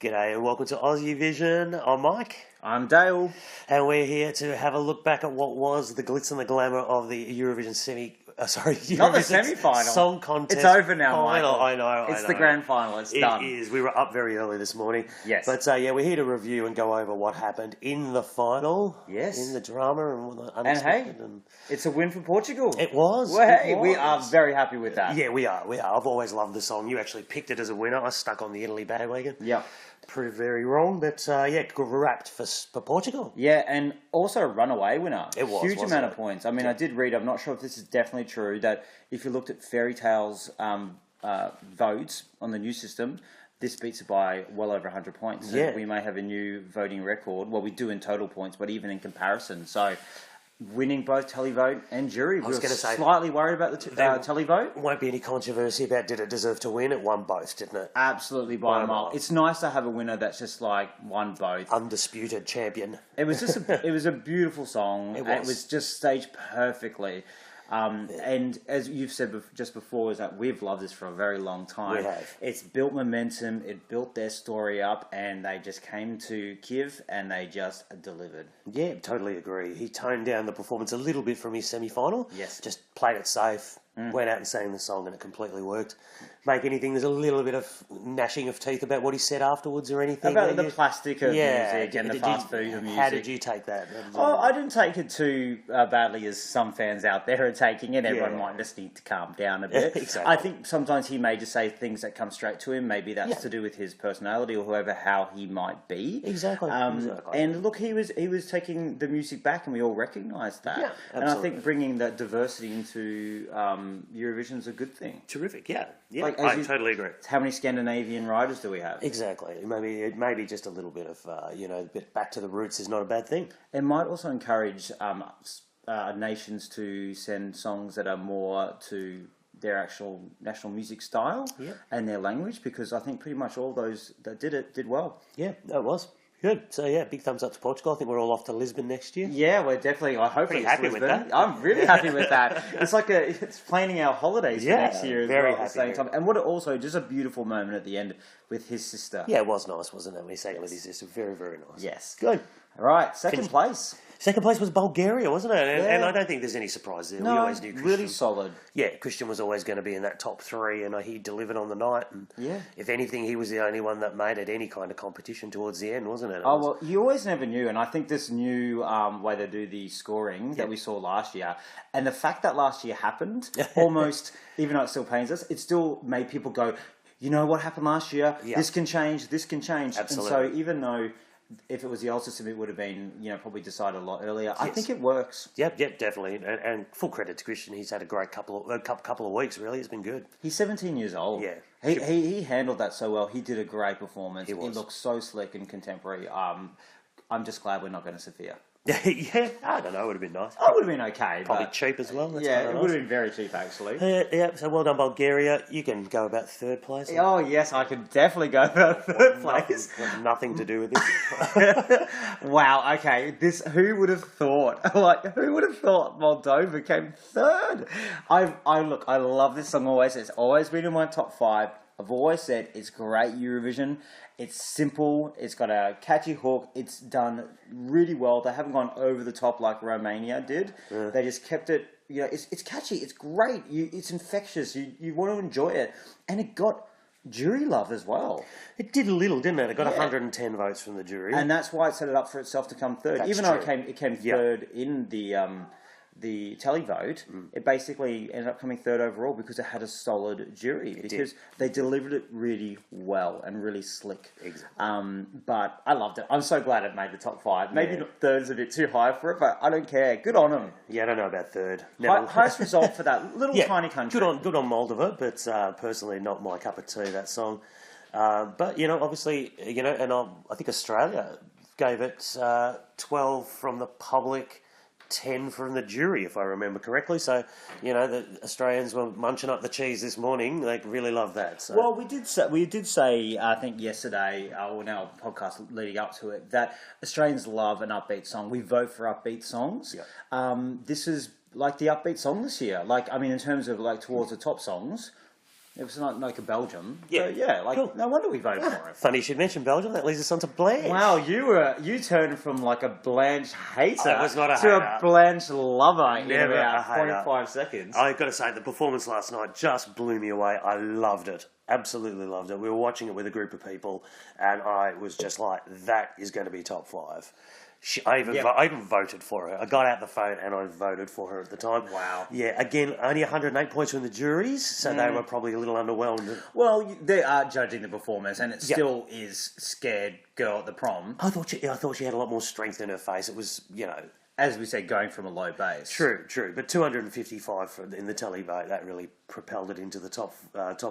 G'day and welcome to Aussievision. I'm Mike. I'm Dale. And we're here to have a look back at what was the glitz and the glamour of the Eurovision Not the semi-final. Song Contest. It's over now, final. Michael. I know. It's the grand final. It's done. It is. We were up very early this morning. Yes. But we're here to review and go over what happened in the final. Yes. In the drama and the And unexpected. hey, it's a win for Portugal. It was. Well, hey, it we was. are very happy with that. Yeah, we are. I've always loved the song. You actually picked it as a winner. I stuck on the Italy bandwagon. Yep. Proved very wrong, but wrapped for Portugal. Yeah, and also a runaway winner. It was, Huge wasn't amount it? of points. I mean, I did read, I'm not sure if this is definitely true, that if you looked at Fairy Tale's votes on the new system, this beats it by well over 100 points. So Yeah. we may have a new voting record. Well, we do in total points, but even in comparison. So winning both televote and jury. I was We were gonna say, slightly worried about the televote. Won't be any controversy about did it deserve to win. It won both, didn't it? Absolutely by a mile. It's nice to have a winner that's just like won both. Undisputed champion. It was just it was a beautiful song. It was. And it was just staged perfectly. And as you've said just before, is that we've loved this for a very long time. We have. It's built momentum. It built their story up, and they just came to Kiev and they just delivered. Yeah, totally agree. He toned down the performance a little bit from his semi-final. Yes. Just played it safe, went out and sang the song, and it completely worked. Make anything, there's a little bit of gnashing of teeth about what he said afterwards or anything. About the plastic of music and the fast food of music. How did you take that? Oh, I didn't take it too badly as some fans out there are taking it. Everyone might just need to calm down a bit. Exactly. I think sometimes he may just say things that come straight to him. Maybe that's to do with his personality or whoever, how he might be. Exactly. And look, he was taking the music back, and we all recognised that. Yeah, and I think bringing that diversity into Eurovision is a good thing. Terrific, yeah. I totally agree. How many Scandinavian riders do we have? Exactly. Maybe just a little bit of, a bit back to the roots is not a bad thing. It might also encourage nations to send songs that are more to their actual national music style and their language, because I think pretty much all those that did well. Yeah, that was good. So big thumbs up to Portugal. I think we're all off to Lisbon next year. Yeah, we're definitely. I hope Pretty it's happy Lisbon. with that. I'm really happy with that. It's like it's planning our holidays for next year as very well at the same time. And what also just a beautiful moment at the end with his sister. Yeah, it was nice, wasn't it? When he sang it with his sister, very, very nice. Yes, Good. All right, second place. Second place was Bulgaria, wasn't it? And I don't think there's any surprise there. No, we always knew Christian. really solid. Yeah, Christian was always going to be in that top three, and he delivered on the night. And if anything, he was the only one that made it any kind of competition towards the end, wasn't it? Well, you always never knew, and I think this new way they do the scoring that we saw last year, and the fact that last year happened, almost, even though it still pains us, it still made people go, you know what happened last year? Yeah. This can change, this can change. Absolutely. And so even though if it was the old system, it would have been, probably decided a lot earlier. Yes. I think it works. Yep, definitely. And full credit to Christian. He's had a great couple of weeks, really. It's been good. He's 17 years old. Yeah. He handled that so well. He did a great performance. He looked so slick and contemporary. I'm just glad we're not going to Sofia. Yeah, I don't know. It would have been nice. Oh, it would have been okay. Probably cheap as well. That's it would have been very cheap, actually. So well done, Bulgaria. You can go about third place. Oh, yes, I could definitely go about third place. Nothing to do with this. Wow, okay. Who would have thought? Who would have thought Moldova came third? I love this song always. It's always been in my top 5. I've always said it's great Eurovision. It's simple. It's got a catchy hook. It's done really well. They haven't gone over the top like Romania did. They just kept it. It's catchy. It's great. It's infectious. You want to enjoy it, and it got jury love as well. It did a little, didn't it? It got 110 votes from the jury, and that's why it set it up for itself to come third. Even though it came third in the televote, it basically ended up coming third overall because it had a solid jury. Because they delivered it really well and really slick. Exactly. But I loved it. I'm so glad it made the top 5. Maybe third's a bit too high for it, but I don't care. Good on them. Yeah, I don't know about third. Highest result for that little tiny country. Good on Moldova, but personally not my cup of tea, that song. But, obviously, and I think Australia gave it 12 from the public, 10 from the jury, if I remember correctly. So, the Australians were munching up the cheese this morning. They really love that. So. Well, we did say, I think yesterday, or in our podcast leading up to it, that Australians love an upbeat song. We vote for upbeat songs. This is like the upbeat song this year. In terms of towards the top songs, It was not like a Belgium. Yeah. So, yeah, like, Cool. no wonder we voted for it. Funny you should mention Belgium. That leads us on to Blanche. Wow, you turned from like a Blanche hater I was not a to hater. a Blanche lover in Never about a hater. 0.5 seconds. I've got to say, the performance last night just blew me away. I loved it. Absolutely loved it. We were watching it with a group of people, and I was just like, that is going to be top 5. I even voted for her. I got out the phone and I voted for her at the time. Wow. Yeah, again, only 108 points from the juries, so they were probably a little underwhelmed. Well, they are judging the performance, and it still is scared girl at the prom. I thought she had a lot more strength in her face. It was, As we said, going from a low base. True. But 255 in the telly vote, that really propelled it into the top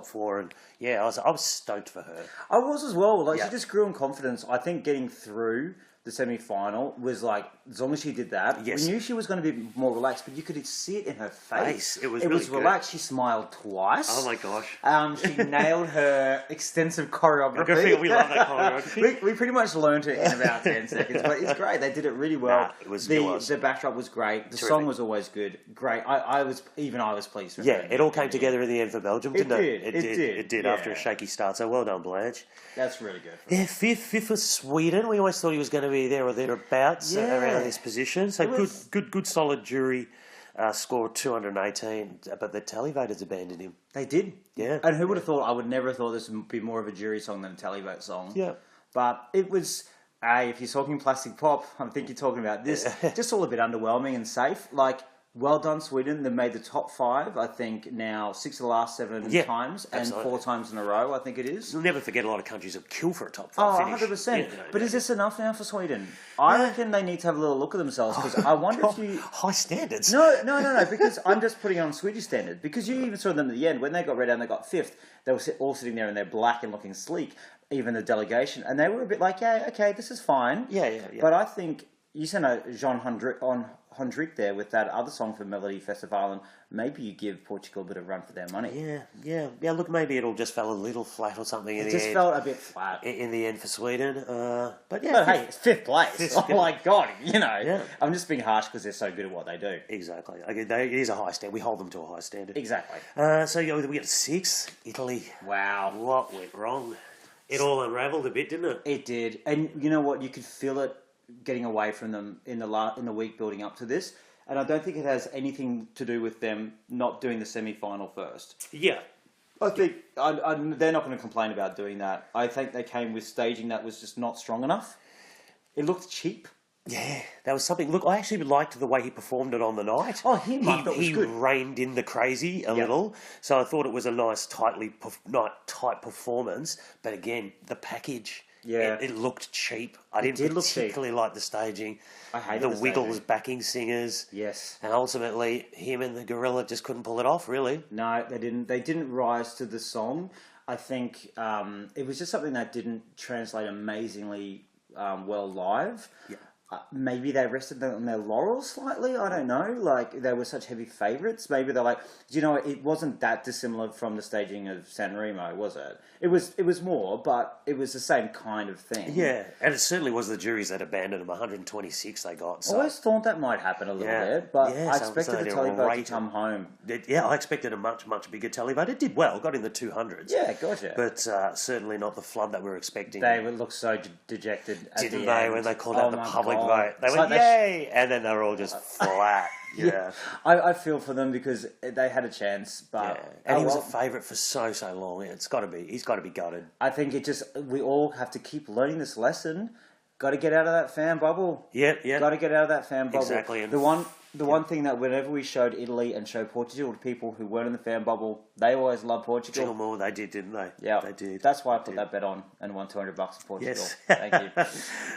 4. And yeah, I was stoked for her. I was as well. Like, Yeah. she just grew in confidence. I think getting through the semi-final was like, as long as she did that, Yes. we knew she was going to be more relaxed, but you could see it in her face. It was really good. relaxed. She smiled twice. Oh my gosh. She nailed her extensive choreography. We love that choreography. we pretty much learned it in about 10 seconds, but it's great. They did it really well. Nah, it was. The backdrop was great. The song was always good. Great. I was pleased with it. It all came together in the end for Belgium, didn't it? It did yeah. after a shaky start. So well done, Blanche. That's really good. Yeah, fifth for Sweden. We always thought he was going to be there or thereabouts around this position. So good, solid jury score of 218. But the tally voters abandoned him. They did. Yeah. And who would have thought? I would never have thought this would be more of a jury song than a televote song. Yeah. But it was, if you're talking plastic pop, I think you're talking about this. Just all a bit underwhelming and safe. Like, well done, Sweden. They made the top 5, I think, now 6 of the last 7 times, and absolutely. 4 times in a row, I think it is. You'll never forget a lot of countries that kill for a top 5 finish. 100%. But is this enough now for Sweden? I reckon they need to have a little look at themselves, because I wonder if you... High standards. No, because I'm just putting it on Swedish standard. Because you even saw them at the end, when they got red and they got 5th, they were all sitting there in their black and looking sleek, even the delegation, and they were a bit like, yeah, okay, this is fine. Yeah. But I think you sent a Jean Hendrik there with that other song for Melody Festival, and maybe you give Portugal a bit of run for their money. Yeah. Look, maybe it all just fell a little flat or something in the end. It just felt a bit flat. In the end for Sweden. But hey, it's 5th place. Oh my God, Yeah. I'm just being harsh because they're so good at what they do. Exactly. It is a high standard. We hold them to a high standard. Exactly. So we get 6. Italy. Wow. What went wrong? It all unravelled a bit, didn't it? It did. And you know what? You could feel it getting away from them in the week building up to this. And I don't think it has anything to do with them not doing the semi-final first. Yeah. I think they're not going to complain about doing that. I think they came with staging that was just not strong enough. It looked cheap. Yeah, that was something. Look, I actually liked the way he performed it on the night. Oh, I thought it was good. He reined in the crazy a little, so I thought it was a nice, tight performance. But again, the package, it looked cheap. I didn't particularly like the staging. I hated the Wiggles backing singers. Yes, and ultimately, him and the gorilla just couldn't pull it off. Really, no, they didn't. They didn't rise to the song. I think it was just something that didn't translate amazingly well live. Yeah. Maybe they rested on their laurels slightly. I don't know. Like, they were such heavy favourites. Maybe they're like, it wasn't that dissimilar from the staging of San Remo, was it? It was more, but it was the same kind of thing. Yeah, and it certainly was the juries that abandoned them. 126 they got. So. I always thought that might happen a little bit, but I expected the televote to come home. I expected a much bigger televote. It did well, got in the 200s. Yeah, gotcha. But certainly not the flood that we were expecting. They would look so dejected at the end. Didn't they, when they called out the public vote? They It's went, like yay! And then they were all just flat. Yeah. I feel for them because they had a chance, but... And he was a favourite for so long. He's got to be gutted. I think we all have to keep learning this lesson. Got to get out of that fan bubble. Yeah. Got to get out of that fan bubble. Exactly. The one thing that whenever we showed Italy and showed Portugal to people who weren't in the fan bubble, they always loved Portugal. More, they did, didn't they? Yeah, they did. That's why I put that bet on and won $200 for Portugal. Yes. Thank you.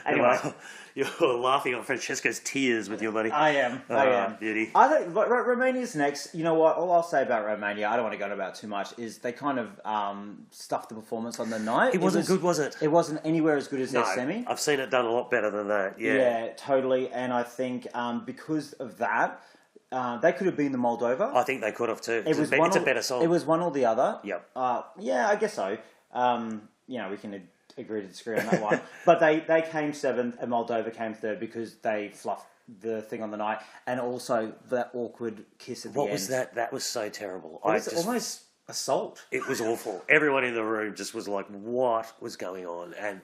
Anyway, you're laughing on Francesco's tears with your money. I am. Beauty. I think Romania's next. You know what? All I'll say about Romania, I don't want to go on about too much, is they kind of stuffed the performance on the night. It wasn't good, was it? It wasn't anywhere as good as their semi. I've seen it done a lot better than that. Yeah, totally. And I think because of that, they could have been the Moldova. I think they could have too. It's a better song. It was one or the other. Yep. Yeah, I guess so. We can agree to disagree on that one. But they came 7th and Moldova came 3rd because they fluffed the thing on the night, and also that awkward kiss at the end. What was that? That was so terrible. It was almost assault. It was awful. Everyone in the room just was like, what was going on? And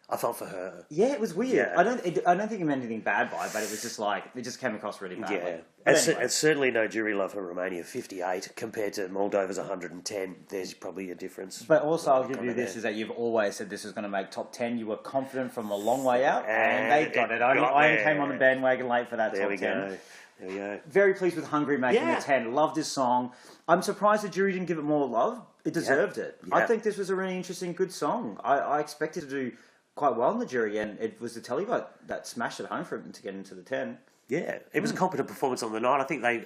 I felt for her. Yeah, it was weird. Yeah. I don't think it meant anything bad by it, but it was just like, it just came across really badly. Yeah. But And, anyway. and certainly no jury love for Romania, 58, compared to Moldova's 110. There's probably a difference. But also, I'll give Kind you of this, there. is that you've always said this was going to make top 10. You were confident from a long way out, and And they got it it. I got only there. came on the bandwagon late for that There top we 10. go. There we go. Very pleased with Hungary making Yeah. the 10. Love this song. I'm surprised the jury didn't give it more love. It deserved it. I Yeah. think this was a really interesting, good song. I expected to do quite well in the jury, and it was the televote that smashed it home for him to get into the 10. Yeah, it was a competent performance on the night. I think they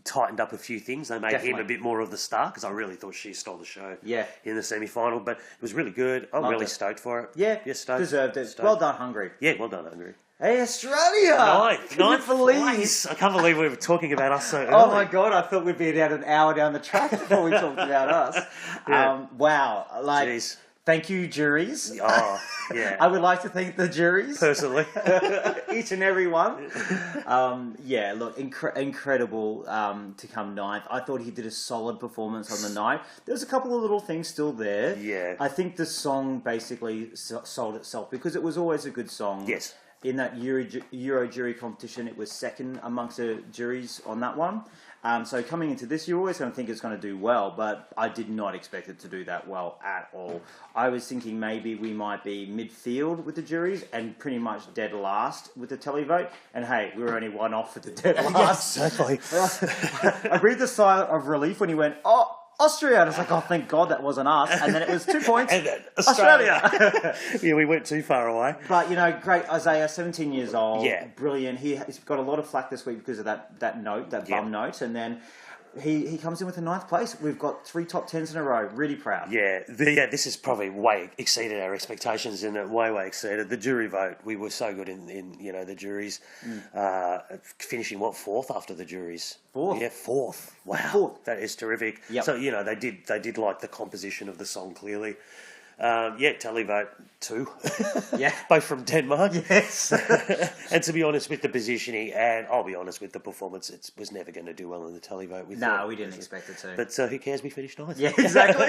tightened up a few things. They made him Definitely. a bit more of the star because I really thought she stole the show Yeah. in the semi-final. But it was really good. I'm Loved really it. stoked for it. Yeah, stoked. deserved it. Stoked. Well done, Hungary. Yeah, well done, Hungary. Hey, Australia! Ninth Ninth believe? place. I can't believe we were talking about us so early. Oh my god, I thought we'd be about an hour down the track before we talked about us. Yeah. Wow. Like, Jeez. thank you, juries. Oh, yeah. I would like to thank the juries. Personally. Each and every one. Yeah, look, incredible to come ninth. I thought he did a solid performance on the night. There's a couple of little things still there. Yeah. I think the song basically sold itself because it was always a good song. Yes. In that Euro jury competition, it was second amongst the juries on that one. So coming into this, you're always going to think it's going to do well, but I did not expect it to do that well at all. I was thinking maybe we might be midfield with the juries and pretty much dead last with the televote. And hey, we were only one off with the dead last. Exactly. I breathed a sigh of relief when he went, oh, Austria. And I was like, oh, thank God that wasn't us. And then it was 2 points. And then Australia. Yeah, we went too far away. But, you know, great Isaiah, 17 years old. Yeah. Brilliant. He's got a lot of flack this week because of that note, that Yeah. bum note. And then he comes in with a ninth place. We've got 3 top 10s in a row. Really proud. Yeah, this has probably way exceeded our expectations, and it way exceeded the jury vote. We were so good in the juries, finishing fourth after the juries. Fourth. Yeah, fourth. Wow, Fourth. that is terrific. Yep. So they did like the composition of the song clearly. Televote 2. Yeah. Both from Denmark. Yes. And to be honest with the positioning, and I'll be honest with the performance, it was never going to do well in the televote. No, we didn't expect it to. But who cares? We finished ninth. Yeah, exactly.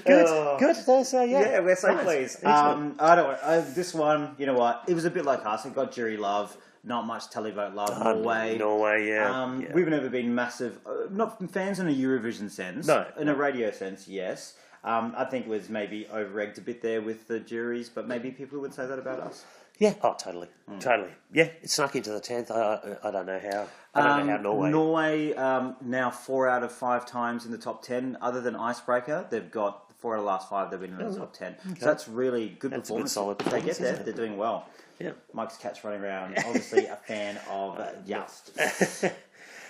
Good. So Yeah, we're so Nice. pleased. Excellent. I don't know. This one, you know what? It was a bit like us. It got jury love, not much televote love. Norway. Norway, yeah. We've never been massive, not fans in a Eurovision sense. No. In a radio sense, yes. I think it was maybe over-egged a bit there with the juries, but maybe people would say that about us. Yeah, totally. Totally. Yeah, it snuck into the 10th. I don't know how. I don't know how Norway... Norway, now 4 out of 5 times in the top 10. Other than Icebreaker, they've got 4 out of the last 5 they've been in the top 10. So that's really good That's a performance. good, solid If they get performance, there, isn't it? they're doing well. Yeah. Mike's cat's running around. Obviously a fan of Just.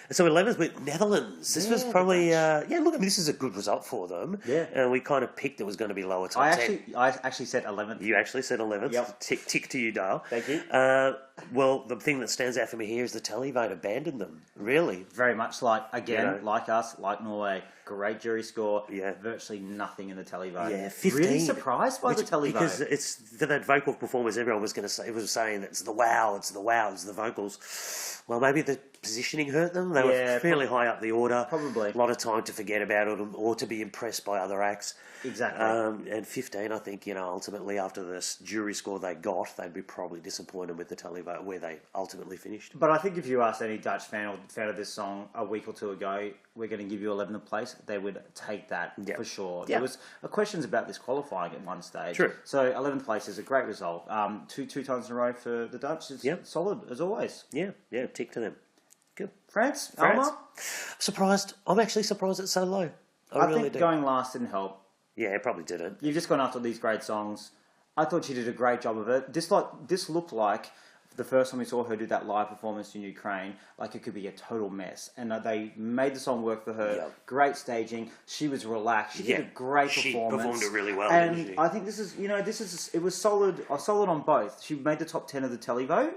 So 11th with Netherlands. This was Yeah, probably... look, I mean, this is a good result for them. Yeah. And we kind of picked it was going to be lower top 10. I actually said 11th. You actually said 11th. Yep. Tick to you, Dale. Thank you. Well, the thing that stands out for me here is the televote abandoned them. Really. Very much like, again, You know. like us, like Norway. Great jury score. Yeah. Virtually nothing in the televote. Yeah, 15. Really surprised by the televote. Because it's that vocal performance, everyone was going to say, it was saying that it's the wow, it's the vocals. Well, maybe the positioning hurt them. They were fairly high up the order. Probably. A lot of time to forget about it or to be impressed by other acts. Exactly. And 15, I think, ultimately after the jury score they got, they'd be probably disappointed with the televote where they ultimately finished. But I think if you asked any Dutch fan or fan of this song a week or two ago, we're going to give you 11th place, they would take that for sure. Yeah. There was questions about this qualifying at one stage. True. So 11th place is a great result. Two times in a row for the Dutch. It's solid as always. Yeah, tick to them. Good. France. Alma? Surprised. I'm actually surprised it's so low. I really think do. going last didn't help. Yeah, it probably didn't. You've just gone after these great songs. I thought she did a great job of it. This looked like the first time we saw her do that live performance in Ukraine, like it could be a total mess. And they made the song work for her. Yep. Great staging. She was relaxed. She did a great performance. She performed it really well, And didn't she? I think it was solid on both. She made the top 10 of the televote.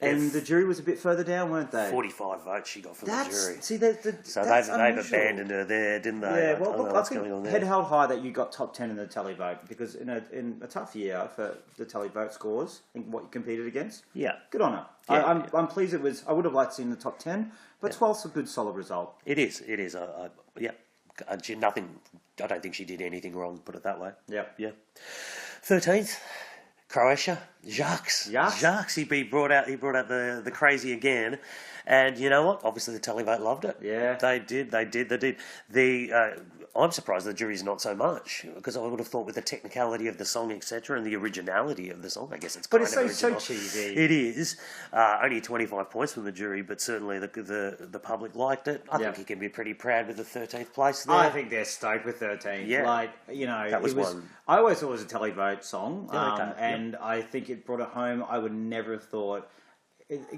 And the jury was a bit further down, weren't they? 45 votes she got from the jury. See, So that's they've unusual. abandoned her there, didn't they? Yeah, I well, don't know look, I what's think going on head there. held high that you got top 10 in the televote, because in a tough year for the televote scores, I think what you competed against, Yeah. good on her. Yeah. I'm pleased it was. I would have liked to see in the top 10, but 12's a good, solid result. It is. Yeah. Nothing. I don't think she did anything wrong, put it that way. Yep. Yeah. 13th, Croatia. Jacques. He brought out the crazy again. And you know what? Obviously the televote loved it. Yeah. They did. I'm surprised the jury's not so much, because I would have thought with the technicality of the song, etc., and the originality of the song, I guess it's But kind of it's so original. cheesy. It is. Only 25 points from the jury, but certainly the public liked it. I think he can be pretty proud with the 13th place there. I think they're stoked with 13. Yeah. Like, you know, That was one. I always thought it was a televote song, Yeah, okay. and I think it brought it home. I would never have thought,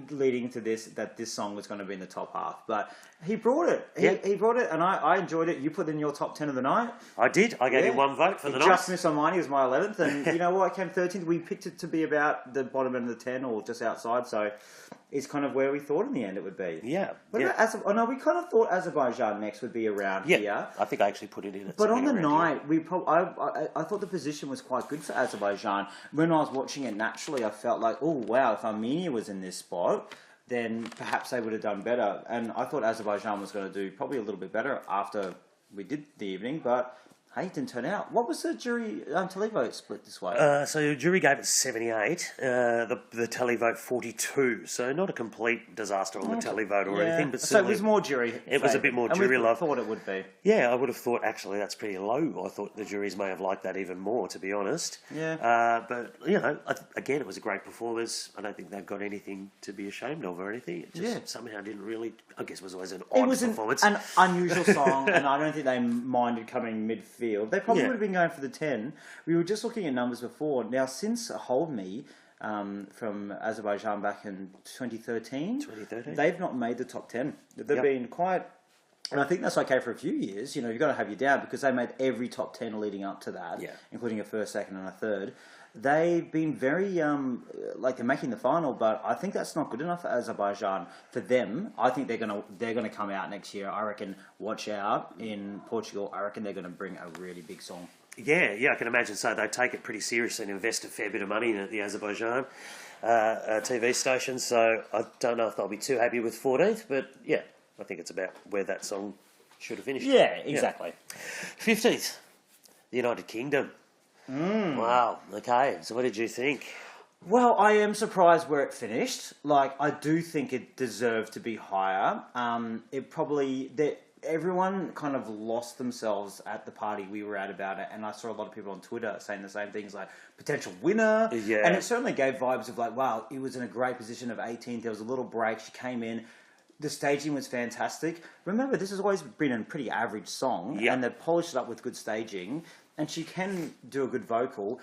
leading to this, that this song was going to be in the top half. But he brought it. He brought it, and I enjoyed it. You put it in your top 10 of the night. I did. I gave him one vote for the night. Just missed on mine. He was my 11th. And you know what? I came 13th. We picked it to be about the bottom end of the 10 or just outside. So it's kind of where we thought in the end it would be. Yeah. What about we kind of thought Azerbaijan next would be around here. I think I actually put it in. But on the night, I thought the position was quite good for Azerbaijan. When I was watching it naturally, I felt like, oh, wow, if Armenia was in this spot, then perhaps they would have done better. And I thought Azerbaijan was going to do probably a little bit better after we did the evening, but hey, it didn't turn out. What was the jury televote split this way? So the jury gave it 78, the televote 42. So not a complete disaster on the televote or anything, but so it was more jury. It was a bit more jury love. Thought it would be. Yeah, I would have thought actually that's pretty low. I thought the juries may have liked that even more, to be honest. Yeah. But you know, again, it was a great performance. I don't think they've got anything to be ashamed of or anything. It just somehow didn't really. I guess it was always an odd performance. An unusual song, and I don't think they minded coming midfield. They probably would have been going for the 10. We were just looking at numbers before. Now, since Hold Me from Azerbaijan back in 2013, they've not made the top 10. They've been quite... And I think that's okay for a few years. You know, you've got to have you down, because they made every top 10 leading up to that, including a first, second, and a third. They've been very, they're making the final, but I think that's not good enough for Azerbaijan. For them, I think they're gonna come out next year. I reckon, watch out, in Portugal, I reckon they're going to bring a really big song. Yeah, I can imagine so. They take it pretty seriously and invest a fair bit of money in the Azerbaijan TV station, so I don't know if they'll be too happy with 14th, but yeah, I think it's about where that song should have finished. Yeah, exactly. 15th, the United Kingdom. Wow, okay, so what did you think? Well, I am surprised where it finished. Like, I do think it deserved to be higher. Everyone kind of lost themselves at the party we were at about it, and I saw a lot of people on Twitter saying the same things, like potential winner. Yeah. And it certainly gave vibes of like, wow, it was in a great position of 18th. There was a little break. She came in. The staging was fantastic. Remember, this has always been a pretty average song, and they've polished it up with good staging, and she can do a good vocal.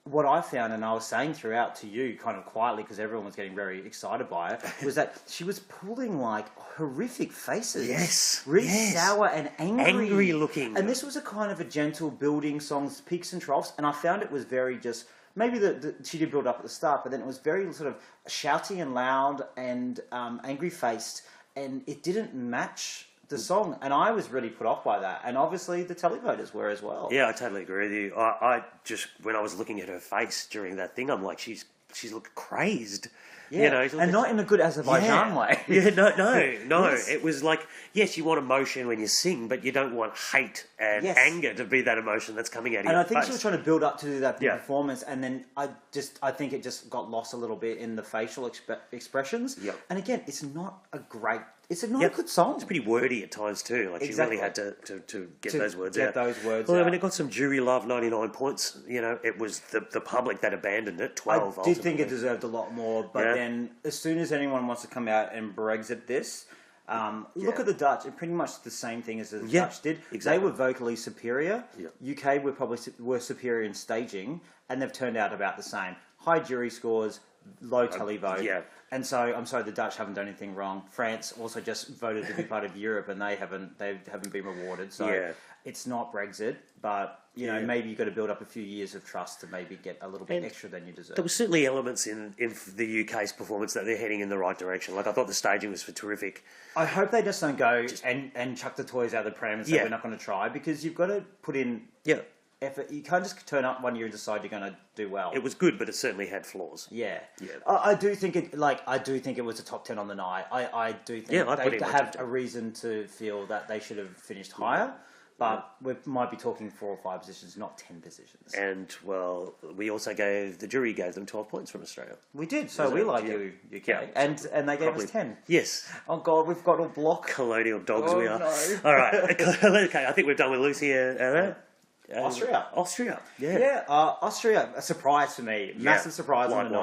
What I found, and I was saying throughout to you kind of quietly because everyone was getting very excited by it, was that she was pulling like horrific faces. Yes. Really sour and angry. Angry looking. And this was a kind of a gentle building song, peaks and troughs, and I found it was very just... Maybe she did build up at the start, but then it was very sort of shouty and loud and angry-faced, and it didn't match the song, and I was really put off by that, and obviously the televoters were as well. Yeah, I totally agree with you. I just, when I was looking at her face during that thing, I'm like, she's looked crazed. Yeah, you know, and not in a good Azerbaijan way. Yeah, no. Yes. It was like, yes, you want emotion when you sing, but you don't want hate and anger to be that emotion that's coming out of your face. And I think she was trying to build up to that performance, and then I think it just got lost a little bit in the facial expressions. Yep. And again, it's not a good song. It's pretty wordy at times too. Like she really had to get those words out. Well, I mean, it got some jury love, 99 points. You know, it was the public that abandoned it, 12. I did think it deserved a lot more, but then as soon as anyone wants to come out and Brexit this, look at the Dutch. It's pretty much the same thing as the Dutch did. Exactly. They were vocally superior. Yep. UK were superior in staging, and they've turned out about the same. High jury scores, low televote. Yeah. And so I'm sorry, the Dutch haven't done anything wrong. France also just voted to be part of Europe, and they haven't been rewarded. So it's not Brexit, but you know, maybe you've got to build up a few years of trust to maybe get a little bit extra than you deserve. There were certainly elements in the UK's performance that they're heading in the right direction. Like, I thought the staging was terrific. I hope they just don't go and chuck the toys out of the pram and say we're not going to try, because you've got to put in effort. You can't just turn up one year and decide you're going to do well. It was good, but it certainly had flaws. Yeah. I do think it was a top 10 on the night. I do think they have a reason to feel that they should have finished higher. But we might be talking 4 or 5 positions, not 10 positions. And, well, we also the jury gave them 12 points from Australia. We did, so we like you, UK. Yeah, and they gave us 10. Yes. Oh, God, we've got a block. Colonial dogs we are. No. All right. Okay, I think we've done with Lucy. Austria. Yeah. Yeah, Austria, a surprise for me. Massive surprise on the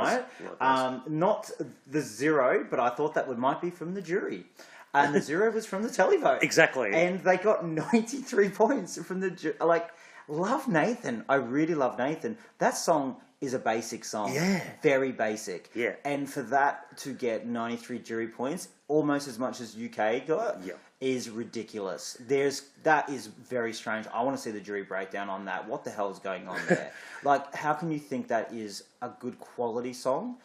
night. Not the 0, but I thought that might be from the jury. And the 0 was from the televote. Exactly. And they got 93 points from the jury. Like, love Nathan. I really love Nathan. That song is a basic song. Yeah. Very basic. Yeah. And for that to get 93 jury points, almost as much as UK got, is ridiculous. That is very strange. I want to see the jury breakdown on that. What the hell is going on there? Like, how can you think that is a good quality song?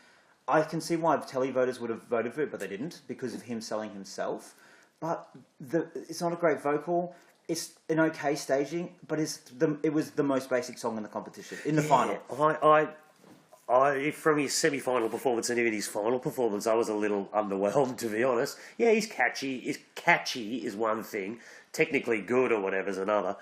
I can see why televoters would have voted for it, but they didn't, because of him selling himself. But it's not a great vocal. It's an okay staging, but it was the most basic song in the competition, in the final. I from his semi-final performance and even his final performance, I was a little underwhelmed, to be honest. Yeah, he's catchy. Catchy is one thing. Technically good or whatever is another.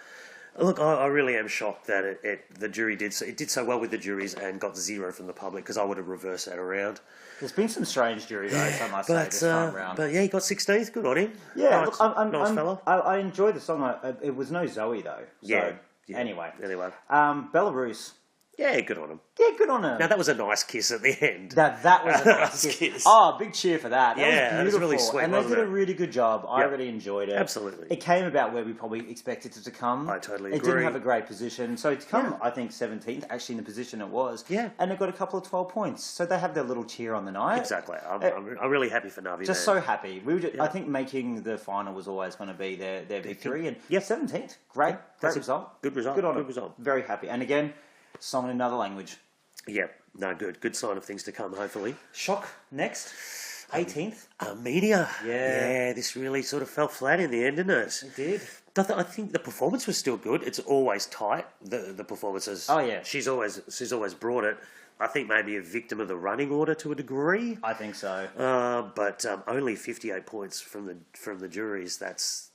Look, I really am shocked that the jury did so well with the juries and got 0 from the public, because I would have reversed that around. There's been some strange juries, though, I must say, this time round. But yeah, he got 16th. Good on him. Yeah, nice, look, nice fella. I enjoyed the song. It was no Zoe, though. So, Anyway. Belarus. Yeah, good on him. Yeah, good on him. Now, that was a nice kiss at the end. That was a nice kiss. Oh, big cheer for that. That was beautiful. It was really sweet, and they did a really good job. I really enjoyed it. Absolutely. It came about where we probably expected it to come. I totally agree. It didn't have a great position. So to come, I think, 17th, actually in the position it was. Yeah. And they got a couple of 12 points. So they have their little cheer on the night. Exactly. I'm really happy for Navi. Just so happy. I think making the final was always going to be their victory. And 17th, great result. Good result. Good on Good them. result. Very happy. And again, song in another language. Yeah, no, good. Good sign of things to come, hopefully. Shock next, 18th. Armenia. Yeah, this really sort of fell flat in the end, didn't it? It did. I think the performance was still good. It's always tight, the performances. Oh, yeah. She's always brought it. I think maybe a victim of the running order to a degree. I think so. But only 58 points from the juries. That's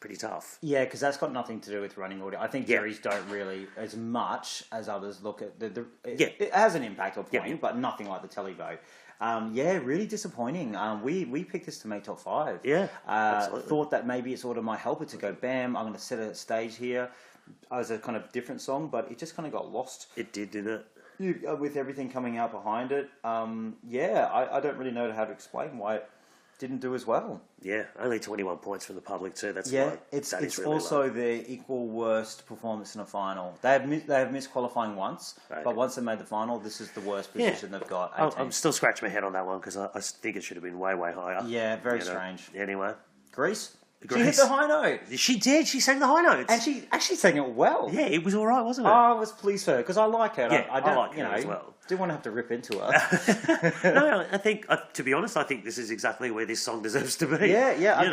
pretty tough. Yeah, because that's got nothing to do with running order. I think juries don't really, as much as others look at it has an impact or point, but nothing like the televote. Really disappointing. We picked this to make top 5. Yeah, absolutely. Thought that maybe it sort of might help it to go, bam, I'm going to set a stage here as a kind of different song, but it just kind of got lost. It did, didn't it? With everything coming out behind it. I don't really know how to explain why it didn't do as well. Yeah, only 21 points from the public too. That's it's really also low. their equal worst performance in a final. They have missed qualifying once, but once they made the final, this is the worst position they've got. 18. I'm still scratching my head on that one, because I think it should have been way higher. Yeah, very strange. Anyway, Greece. She hit the high note. She did. She sang the high notes. And she actually sang it well. Yeah, it was all right, wasn't it? I was pleased for her, because I like her. Yeah, I like her as well. Do want to have to rip into her. No, I think, to be honest, I think this is exactly where this song deserves to be. Yeah, I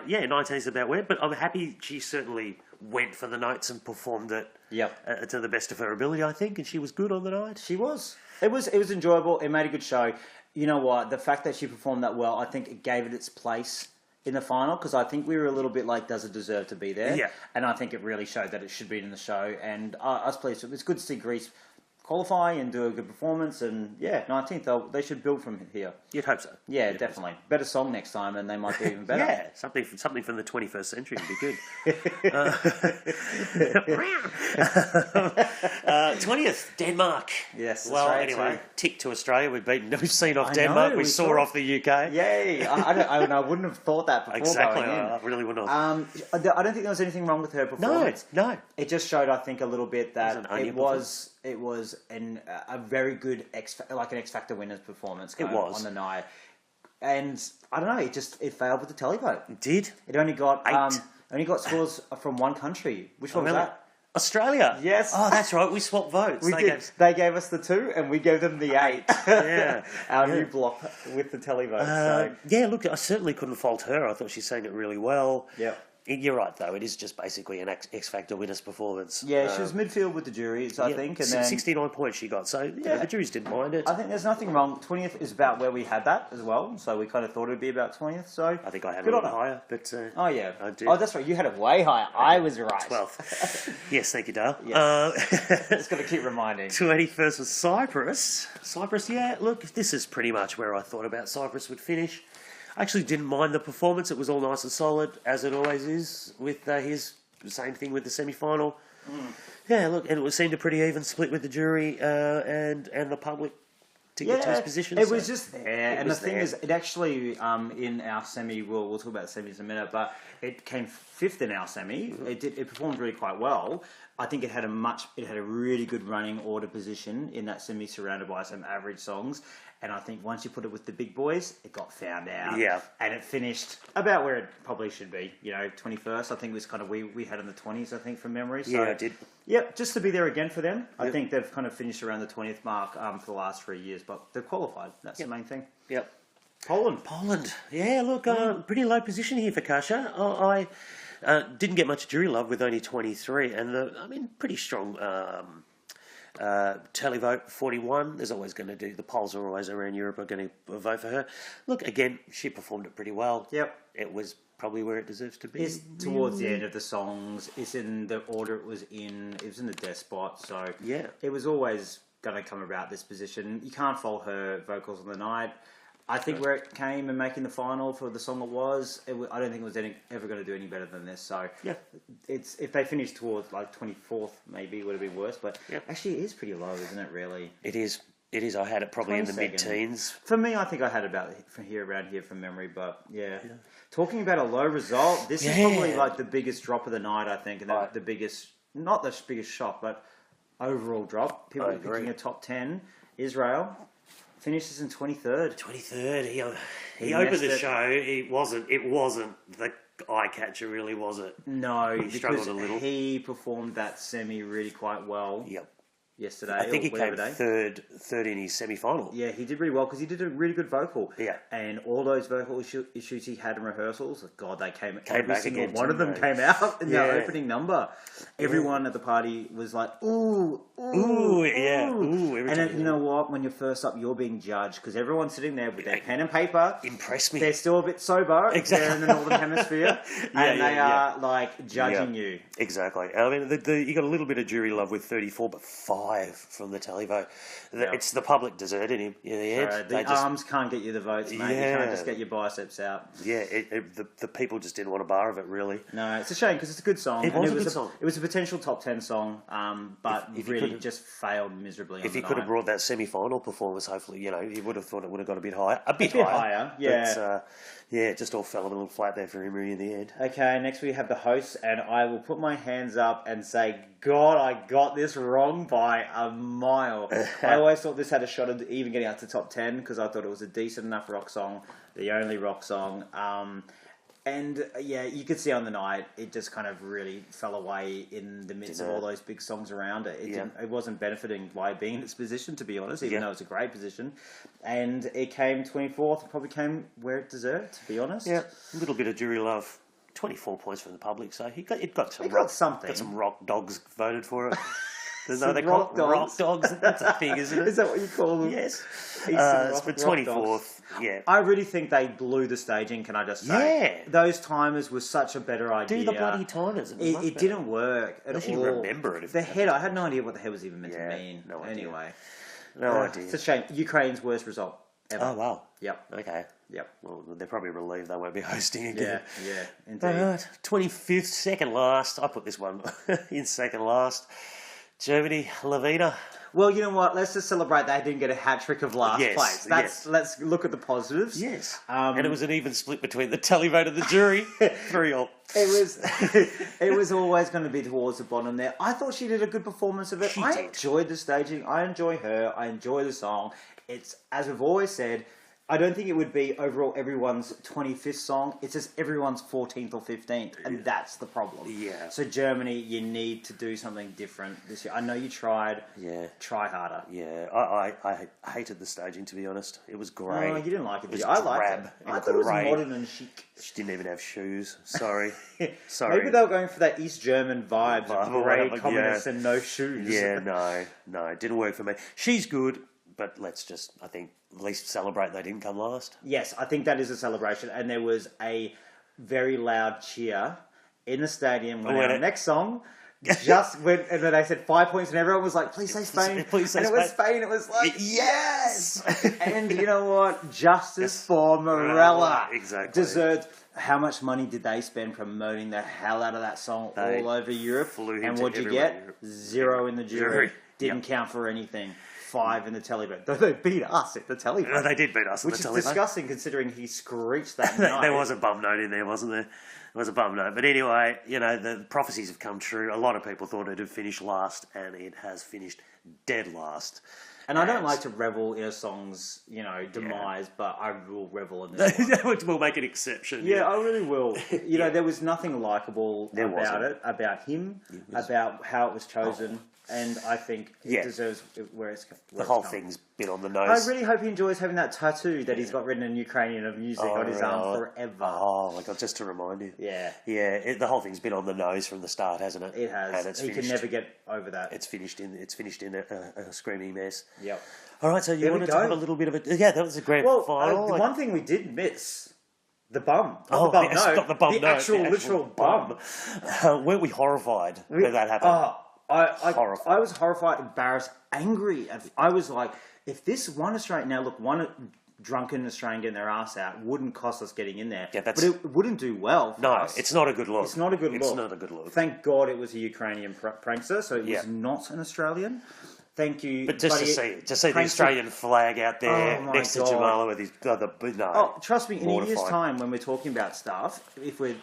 agree. 19 is about where, but I'm happy she certainly went for the notes and performed it to the best of her ability, I think, and she was good on the night. She was. It was enjoyable. It made a good show. You know what? The fact that she performed that well, I think it gave it its place in the final, because I think we were a little bit like, does it deserve to be there? Yeah. And I think it really showed that it should be in the show, and I was pleased. It's good to see Greece qualify and do a good performance, and 19th, they should build from here. You'd hope so. Yeah, definitely. Better song next time, and they might do even better. Yeah, something from the 21st century would be good. 20th, Denmark. Yes. Well, anyway, tick to Australia. We've seen off Denmark. We saw off the UK. Yay! I wouldn't have thought that before exactly. going in. I really wouldn't have. I don't think there was anything wrong with her performance. No. It just showed, I think, a little bit that it was a very good X Factor winners performance. It was on the night, and I don't know. It failed with the televote. It did. It only got 8. Only got scores from one country. Which one was really? that? Australia. Yes. Oh, that's right. We swapped votes. We did. They gave us the 2 and we gave them the 8. Yeah. Our new block with the televote. Yeah, look, I certainly couldn't fault her. I thought she sang it really well. Yep. You're right, though. It is just basically an X Factor winner's performance. Yeah, she was midfield with the juries, I think. And then 69 points she got. So, yeah, the juries didn't mind it. I think there's nothing wrong. 20th is about where we had that as well. So we kind of thought it would be about 20th. So I think I had good it on her. higher, but... Oh, yeah. I did. Oh, that's right. You had it way higher. I was right. 12th. Yes, thank you, Dale. Yes. Just got to keep reminding. 21st was Cyprus. Cyprus, yeah, look, this is pretty much where I thought about Cyprus would finish. I actually didn't mind the performance. It was all nice and solid, as it always is, with his same thing with the semi-final. Yeah, look, and it seemed a pretty even split with the jury and the public to get to his position. It was just there. And the thing there. is, it actually, in our semi, we'll talk about the semis in a minute, but it came 5th in our semi. It performed really quite well. I think it had a really good running order position in that semi, surrounded by some average songs. And I think once you put it with the big boys, it got found out. Yeah. And it finished about where it probably should be. 21st. I think it was kind of, we had in the 20s, I think, from memory. So, Yeah, I did. Yep, just to be there again for them. I think they've kind of finished around the 20th mark for the last 3 years, but they've qualified. That's the main thing. Yep. Poland. Yeah, look, pretty low position here for Kasha. I didn't get much jury love with only 23, and pretty strong televote 41. There's always going to do, the polls are always around Europe are going to vote for her. Look, again, she performed it pretty well. Yep. It was probably where it deserves to be. It's towards the end of the songs. It's in the order it was in. It was in the despot, so Yeah. it was always going to come about this position. You can't fault her vocals on the night. I think where it came and making the final for the song I don't think it was ever going to do any better than this. So Yeah. it's if they finished towards like 24th, maybe it would have been worse. But Yeah. actually, it is pretty low, isn't it? Really. It is. It is. I had it probably in the 22nd. mid-teens. For me, I think I had about around here from memory, but yeah. Talking about a low result, this is probably like the biggest drop of the night, I think, and the biggest, not the biggest shock, but overall drop. People I are agree. picking a top 10. Israel finishes in 23rd. 23rd. He messed opened the it. show. It wasn't the eye catcher, really, was it? No, He struggled because a little. he performed that semi really quite well Yep. yesterday. I think or he came whatever day. third in his semi-final. Yeah, he did really well because he did a really good vocal. Yeah. And all those vocal issues he had in rehearsals, God, they came every back single again, one of them didn't they? came out in Yeah. their opening number. Everyone at the party was like, ooh, Ooh, yeah. Ooh, every And time. then, you know what? When you're first up, you're being judged because everyone's sitting there with their pen and paper. Impress me. They're still a bit sober. Exactly. They're in the Northern Hemisphere. And they are like judging you. Exactly. I mean, you got a little bit of jury love with 34, but 5 from the televote. Yeah. It's the public deserted him in the end. The arms can't get you the votes, mate. You Yeah. can't just get your biceps out. Yeah, the people just didn't want a bar of it, really. No, it's a shame because it's a good song. It and was a good song. It was a potential top 10 song, but If he really could've- just failed miserably. If he could have brought that semi-final performance, hopefully, he would have thought it would have got a bit higher. A bit higher, yeah. But, it just all fell a little flat there for him in the end. Okay, next we have the hosts, and I will put my hands up and say, God, I got this wrong by a mile. I always thought this had a shot at even getting out to top 10 because I thought it was a decent enough rock song, the only rock song. You could see on the night, it just kind of really fell away in the midst of all those big songs around it. It wasn't benefiting by being in its position, to be honest, even though it's a great position. And it came 24th, probably came where it deserved, to be honest. Yeah, a little bit of jury love. 24 points from the public, so it got some something. Got some rock dogs voted for it. Some they call rock it dogs? rock dogs. That's a thing, isn't it? Is that what you call them? Yes. Decent It's for rock 24th. dogs. Yeah. I really think they blew the staging, can I just say? Yeah. Those timers were such a better idea. Do the bloody timers. It didn't work at Unless you all. remember it. The head, I had no idea what the head was even meant Yeah, to mean. no idea. Anyway. No idea. It's a shame. Ukraine's worst result ever. Oh, wow. Yep. Okay. Yep. Well, they're probably relieved they won't be hosting again. Yeah, indeed. 25th, second last. I put this one in second last. Germany, Lavina. Well, you know what? Let's just celebrate they didn't get a hat trick of last Yes, place. yes. Let's look at the positives. Yes. And it was an even split between the televote and the jury. 3-all. It was always going to be towards the bottom there. I thought she did a good performance of it. I enjoyed the staging. I enjoy her. I enjoy the song. It's, as we've always said, I don't think it would be overall everyone's 25th song. It's just everyone's 14th or 15th, and that's the problem. Yeah. So Germany, you need to do something different this year. I know you tried. Yeah. Try harder. Yeah, I hated the staging, to be honest. It was grey. Oh, you didn't like it, It was did you? I liked drab it. and I thought it was grey. modern and chic. She didn't even have shoes. Sorry. Sorry. Maybe they were going for that East German vibes Vibe of or grey whatever, communists yeah. and no shoes. Yeah, no, it didn't work for me. She's good, but let's just, I think, at least celebrate they didn't come last. Yes, I think that is a celebration, and there was a very loud cheer in the stadium when the next song just went, and then they said 5 points, and everyone was like, "Please say Spain!" Please say and it was Spain. Spain. It was like, yes. And you know what? Justice for Morella. Exactly. Deserved. How much money did they spend promoting the hell out of that song all over Europe? flew him And to what'd you everywhere in get? Europe. 0 in the jury. Didn't count for anything. 5 in the telly vote. Though they beat us at the telly vote. No, they did beat us in Which the is televote. disgusting considering he screeched that night. There was a bum note in there, wasn't there? There was a bum note. But anyway, the prophecies have come true. A lot of people thought it had finished last, and it has finished dead last. And I don't like to revel in a song's, demise, but I will revel in this one. We'll make an exception. Yeah, I really will. There was nothing likable about wasn't. it, about him, about how it was chosen, and I think it deserves where it's The whole thing's been on the nose. I really hope he enjoys having that tattoo that he's got written in Ukrainian of music on his arm forever. Oh my God, just to remind you. Yeah. Yeah, the whole thing's been on the nose from the start, hasn't it? It has. And it's He finished. can never get over that. It's finished in a screaming mess. Yep. All right, so you There we wanted to go. have a little bit of a... Yeah, that was a grand Well, final. the one thing we did miss, the bum. Oh, Not the bum, yes, no. not the bum, the no, actual the literal bum. Weren't we horrified when that happened? I was horrified, embarrassed, angry. I was like, if this one Australian... Now, look, one drunken Australian getting their ass out wouldn't cost us getting in there. Yeah, but it wouldn't do well for us. It's not a good look. It's not a good look. It's not a good look. Thank God it was a Ukrainian prankster, so it was not an Australian. Thank you. But just to see the Australian flag out there next to Jamala with his no. Oh, trust me, in a year's Mortified. time when we're talking about stuff, if we're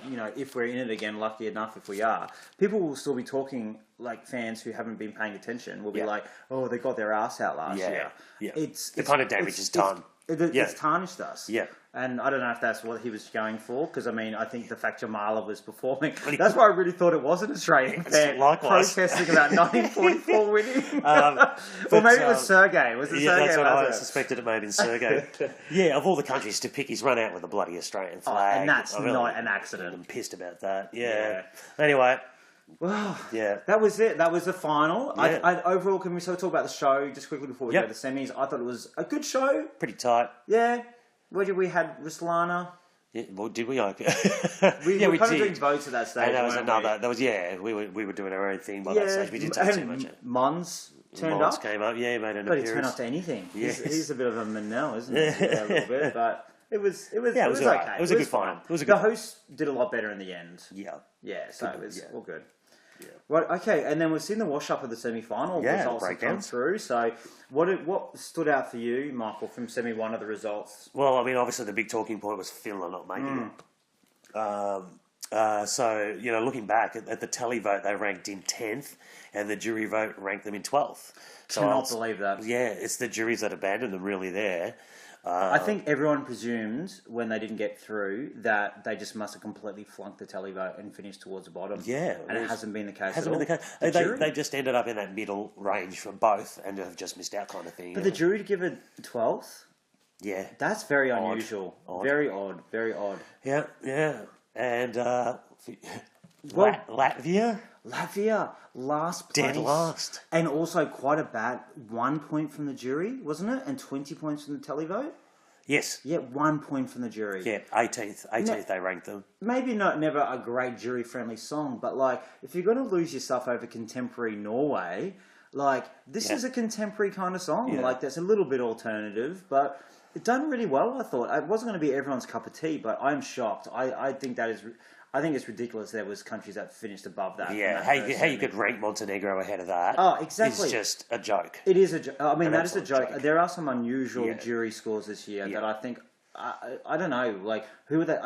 in it again, lucky enough if we are, people will still be talking like fans who haven't been paying attention will be like, oh, they got their ass out last year. Yeah. It's the kind of damage is done. It's tarnished us. Yeah. And I don't know if that's what he was going for, because, I think the fact Jamala was performing, that's why I really thought it was an Australian fan likewise. protesting about 1944 winning. Or maybe it was Sergei. Was it Sergei? That's what I suspected it may have been Sergei. Yeah, of all the countries to pick, he's run out with a bloody Australian flag. And that's I'm really not an accident. I'm pissed about that. Yeah. Anyway. Well, yeah. That was it. That was the final. Yeah. Overall, can we sort of talk about the show just quickly before we go to the semis? I thought it was a good show. Pretty tight. Yeah. Where did we had Ruslana? Yeah, well, did we? We were kind of doing votes at that stage. And there was weren't we were doing our own thing by that stage. We didn't take too much. Mons turned up. Came up, he made an But appearance. he turned up to anything. Yes. He's a bit of a Manel, isn't he? Yeah, a little bit, but it was okay. It was a good final. The host did a lot better in the end. Yeah. Yeah, so it was all good. Yeah. Right, okay, and then we've seen the wash-up of the semi-final results have come through. So what stood out for you, Michael, from semi-1 of the results? Well, obviously the big talking point was Finland not making it. So, looking back at the tally vote, they ranked in 10th, and the jury vote ranked them in 12th. So Cannot believe that. Yeah, it's the juries that abandoned them really there. I think everyone presumed when they didn't get through that they just must have completely flunked the tally vote and finished towards the bottom. Yeah. And it hasn't been the case Hasn't at been all. the case. They just ended up in that middle range for both and have just missed out kind of thing. But the jury to give it 12th? Yeah. That's very unusual. Odd. Very odd. Very odd. Yeah. And Latvia, last place. Dead last. And also quite a bad 1 point from the jury, wasn't it? And 20 points from the televote? Yes. Yeah, 1 point from the jury. Yeah, 18th they ranked them. Maybe never a great jury-friendly song, but, if you're going to lose yourself over contemporary Norway, this is a contemporary kind of song. Yeah. That's a little bit alternative, but it done really well, I thought. It wasn't going to be everyone's cup of tea, but I'm shocked. I think that is... I think it's ridiculous there was countries that finished above that. Yeah, how you could rank Montenegro ahead of that. Oh, exactly. It's just a joke. It is a joke. I mean, An that is a absolute joke. There are some unusual Yeah. jury scores this year that I think... I don't know, who are they...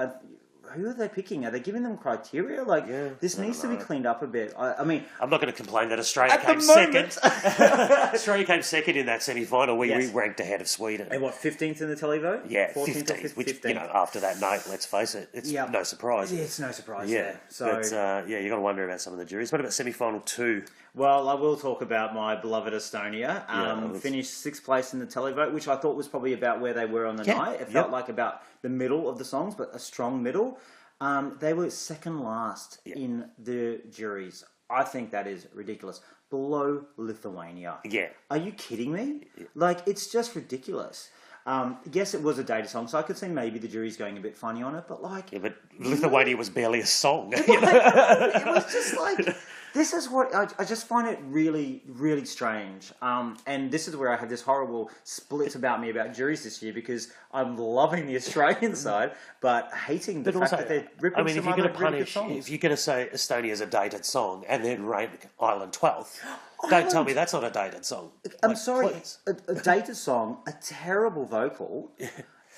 who are they picking? Are they giving them criteria? Like, this needs to be cleaned up a bit. I mean, I'm not going to complain that Australia at came the second. moment, Australia came second in that semi-final. We ranked ahead of Sweden. and what, 15th in the televote? Yeah, 14th 15th, which, 15th. after that night, let's face it, it's no surprise. Yeah, it's no surprise. Yeah, So, but, you got to wonder about some of the juries. What about semi-final 2? well, I will talk about my beloved Estonia. Finished 6th place in the televote, which I thought was probably about where they were on the night. It felt like about the middle of the songs, but a strong middle. They were second last in the juries. I think that is ridiculous. Below Lithuania. Yeah. Are you kidding me? Like, it's just ridiculous. Yes, it was a data song, so I could see maybe the jury's going a bit funny on it, but like... Yeah, but Lithuania was barely a song. It was just like... This is what... I just find it really, really strange. And this is where I have this horrible split about me about juries this year, because I'm loving the Australian side, but hating the fact that they're ripping some other really good songs. If you're going to say Estonia's a dated song and then rank Ireland 12th, don't tell me that's not a dated song. I'm sorry, a dated song, a terrible vocal...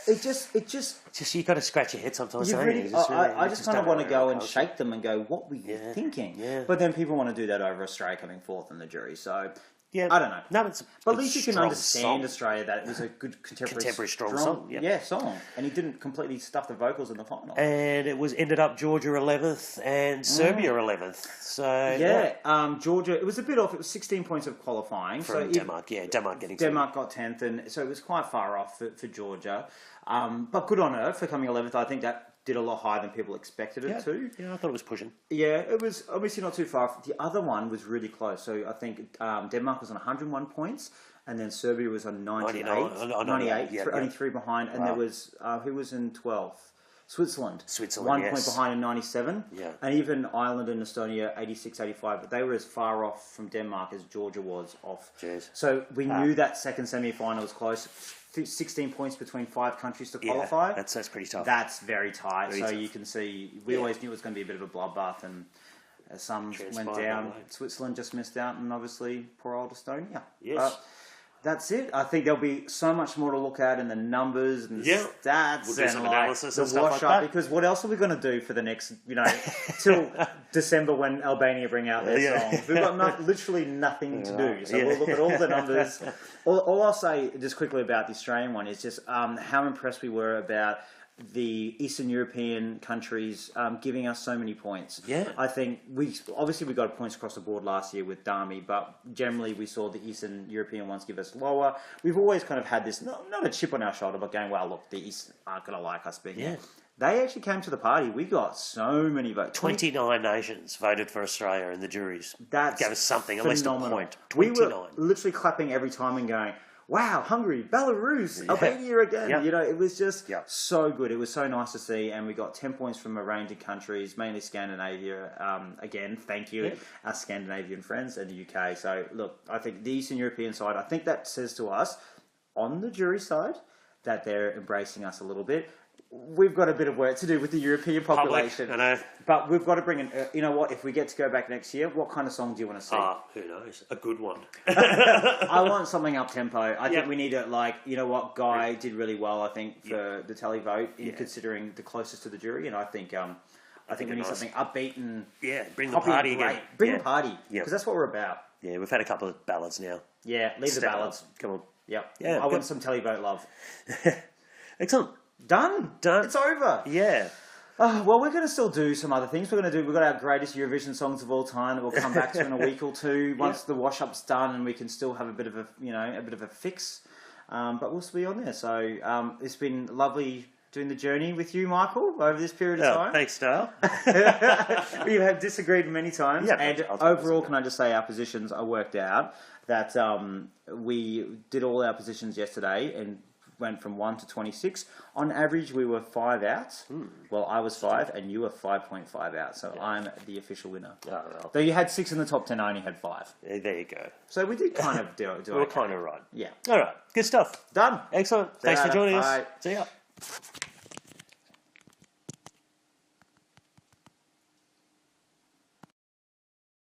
It just you got to scratch your head sometimes. I just kind of want to go and shake them and go, "What were you thinking?" Yeah. But then people want to do that over Australia coming fourth in the jury. So yeah, I don't know. No, it's but at least you can understand song. Australia that it was a good contemporary strong song. Yeah, song, and he didn't completely stuff the vocals in the final. And it ended up Georgia 11th and Serbia 11th. So Georgia. It was a bit off. It was 16 points of qualifying from Denmark. Denmark getting Denmark got 10th, and so it was quite far off for Georgia. But good on her for coming 11th. I think that did a lot higher than people expected it to. Yeah, I thought it was pushing. Yeah, it was obviously not too far. The other one was really close. So I think Denmark was on 101 points, and then Serbia was on 98. 98, only 3 behind. And there was, who was in 12th? Switzerland. 1 point behind in 97. Yeah. And even Ireland and Estonia, 86, 85. But they were as far off from Denmark as Georgia was off. Jeez. So we knew that second semi-final was close. 16 points between 5 countries to qualify. Yeah, that's pretty tough. That's very tight. Very so tough. you can see, we always knew it was going to be a bit of a bloodbath, and some went down. Switzerland just missed out, and obviously poor old Estonia. Yes. But that's it. I think there'll be so much more to look at in the numbers and the stats we'll do some and analysis the and stuff wash like up. that. Because what else are we going to do for the next, till December when Albania bring out their songs? We've got literally nothing to do. So we'll look at all the numbers. All I'll say just quickly about the Australian one is just how impressed we were about the Eastern European countries giving us so many points. Yeah. I think we got points across the board last year with Dami, but generally we saw the Eastern European ones give us lower. We've always kind of had this, not a chip on our shoulder, but going, well, look, the East aren't going to like us being here. They actually came to the party. We got so many votes. 29 nations voted for Australia in the juries. That gave us something, at least a point. 29. We were literally clapping every time and going, wow, Hungary, Belarus, Albania again. Yep. It was just so good. It was so nice to see, and we got 10 points from a range of countries, mainly Scandinavia. Again, thank you, our Scandinavian friends, and the UK. So, look, I think the Eastern European side, I think that says to us, on the jury side, that they're embracing us a little bit. We've got a bit of work to do with the European population. I know. But we've got to bring in, you know what, if we get to go back next year, what kind of song do you want to see? Who knows? A good one. I want something up-tempo. I think we need to, you know what, Guy did really well, I think, for the televote, in considering the closest to the jury, and I think we need something upbeat and bring the party again. Bring the party, Yeah. because that's what we're about. Yeah, we've had a couple of ballads now. Yeah, leave the ballads. Come on. Yep. Yeah, I want some televote love. Excellent. Done. It's over. Yeah. Well, we're going to still do some other things. We've got our greatest Eurovision songs of all time that we'll come back to in a week or two once the wash-up's done, and we can still have a bit of a fix. But we'll be on there. So it's been lovely doing the journey with you, Michael, over this period of time. Thanks, Dale. We have disagreed many times, and overall, can I just say our positions are worked out. That we did all our positions yesterday and went from 1 to 26. On average, we were 5 out. Well, I was 5, and you were 5.5 out. So I'm the official winner. Though you had 6 in the top 10, I only had 5. There you go. So we did kind of do we were kind of right. Yeah. All right. Good stuff. Done. Excellent. Thanks for joining us. Bye. See ya.